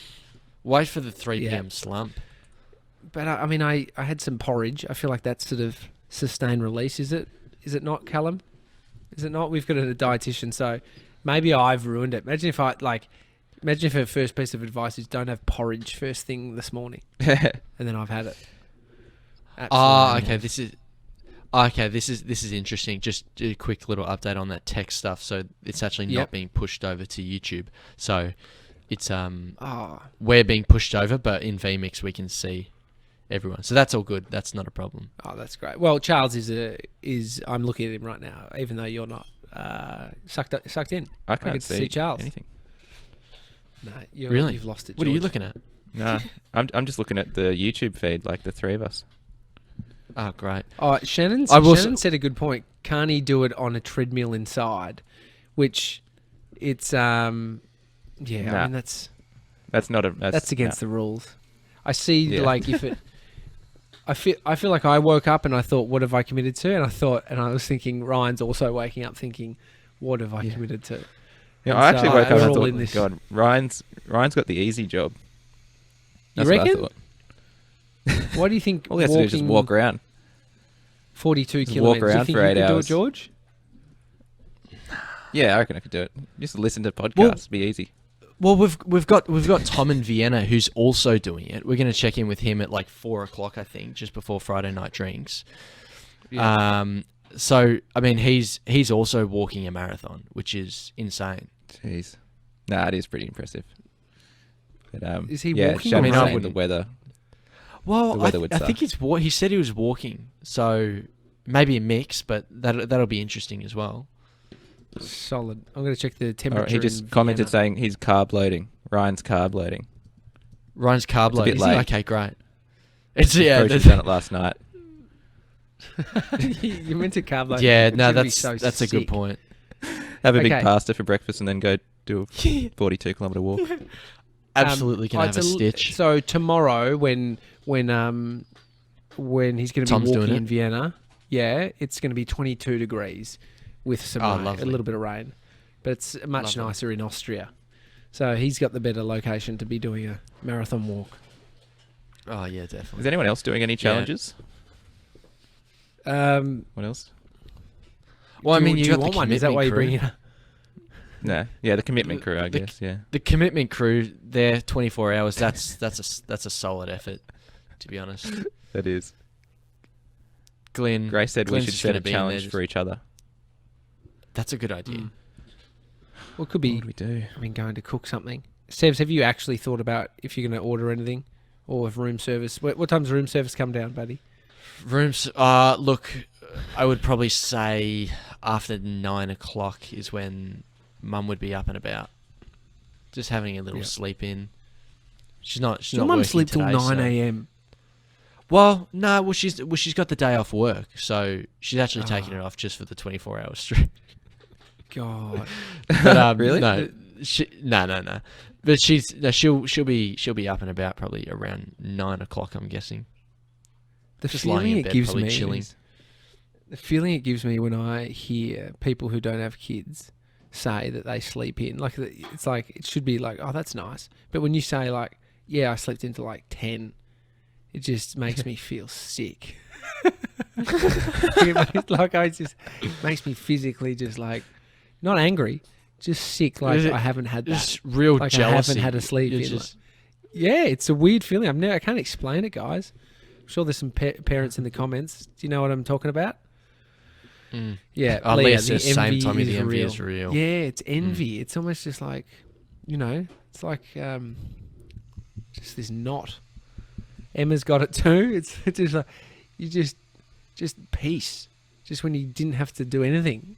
wait for the 3 Yeah. p.m. slump. But I mean, I had some porridge. I feel like that's sort of sustained release. Is it? Is it not, Callum? Is it not? We've got a dietitian, so maybe I've ruined it. Imagine if her first piece of advice is don't have porridge first thing this morning, and then I've had it. Oh, Absolute okay. This is interesting. Just a quick little update on that tech stuff. So it's actually not Yep. being pushed over to YouTube. So it's Oh, we're being pushed over, but in VMix we can see everyone. So that's all good. That's not a problem. oh, that's great. Well, Charles is. I'm looking at him right now, even though you're not sucked in. I get can't to see Charles. anything. No, Really? You've lost it. What are you George. looking at? No, I'm just looking at the YouTube feed, like the three of us. Oh, great. Oh, Shannon said a good point. Can't he do it on a treadmill inside? Which it's I Nah. mean that's That's against the rules. I see Yeah. like if it I feel like I woke up and I thought, what have I committed to? And I was thinking Ryan's also waking up thinking, what have I committed to? Yeah, And I actually so woke up we're and all thought, in this- God, Ryan's got the easy job. You That's what I reckon? thought. What do you think? All he has to do is just walk around. 42 Just kilometers. walk around you think for you 8 could do it, hours. George? Yeah, I reckon I could do it. Just listen to podcasts, Well- be easy. Well, we've got Tom in Vienna who's also doing it. We're going to check in with him at like 4:00, I think, just before Friday night drinks. So I mean, he's also walking a marathon, which is insane. Jeez. Nah, it is pretty impressive. But, Is he yeah, walking show or me running? some with the weather. Well, The weather would I think suck. he said he was walking, so maybe a mix, but that'll be interesting as well. Solid. I'm going to check the All temperature. right, he just in commented Vienna. saying he's carb loading. Ryan's carb loading. Ryan's carb It's a load. bit Is he? late. Okay, great. It's He yeah, probably should have done it last night. You meant to carb load. yeah. It's No, gonna be that's so that's a good sick. point. Have a big Okay. pasta for breakfast and then go do a 42-kilometre walk. Absolutely can Oh, have it's a stitch. So tomorrow, when he's going to be Tom's doing walking it. in Vienna, it's going to be 22 degrees with some rain, a lovely. little bit of rain, but it's much Lovely. nicer in Austria. So he's got the better location to be doing a marathon walk. Oh yeah, definitely. Is anyone else doing any challenges? What else? Well, I do mean, do you got want the one? Is that why you bring commitment it up? No. Yeah, the commitment crew, I the- guess. Yeah. The commitment crew, they're 24 hours. That's a solid effort, to be honest. That is. Glenn. Grace said Glenn's we should just set gonna a be in there challenge just- for each other. That's a good idea. Well, it could What be. would we do? I mean, going to cook something. Sevs, have you actually thought about if you're going to order anything, or if room service? What time's room service come down, buddy? Rooms. Look, I would probably say after 9 o'clock is when Mum would be up and about, just having a little Yeah. sleep in. She's not. Your not mum working sleep till today, 9 so- a.m. Well, no. Well, she's got the day off work, so she's actually taking Ah. it off just for the 24 hours straight. God. But, Really? No. No. But she'll be up and about probably around 9 o'clock. I'm guessing. The Just feeling lying in it bed, gives probably me, chilling. the feeling it gives me when I hear people who don't have kids say that they sleep in, like it's like it should be like, oh, that's nice. But when you say like, yeah, I slept into like 10, it just makes me feel sick. Like it makes me physically just like not angry, just sick. Like Is it I haven't had that. Just real Like I jealousy. haven't had a sleep You're in, just- Yeah, it's a weird feeling. I can't explain it, guys. I'm sure there's some parents in the comments. Do you know what I'm talking about? Mm. Yeah, Oh, Leah, Leah the says same, envy Tommy, is the envy real. is real. Mm. Yeah, it's envy. It's almost just like, it's like just this knot. Emma's got it too. It's just like you just peace. Just when you didn't have to do anything,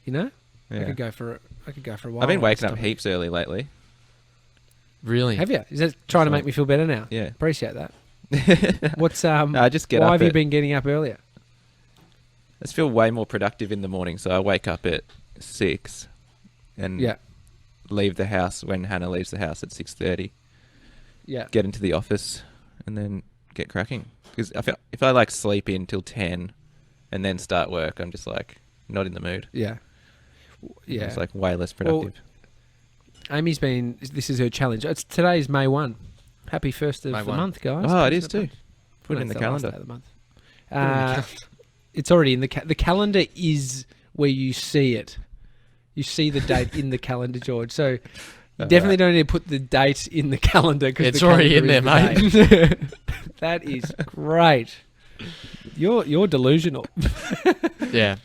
you know. I Yeah. could go for a while. I've been on waking up stuff. heaps early lately. Really? Have you? Is that trying to So- make me feel better now? Yeah. Appreciate that. What's I just get why up have you at- been getting up earlier? I just feel way more productive in the morning, so I wake up at 6 and Yeah. leave the house when Hannah leaves the house at 6:30. Yeah. Get into the office and then get cracking. Because if I like sleep in till 10 and then start work, I'm just like not in the mood. Yeah. Yeah. It's like way less Well, productive. Amy's been. This is her challenge. Today's May 1. Happy first of May the 1. month, guys. Oh, it First is of the too. month. Put it Well, in the it's last calendar. day of the month. It's already in the calendar is where you see it. You see the date in the calendar, George. So you definitely don't need to put the date in the calendar because It's already in there, mate. That is great. You're delusional. Yeah.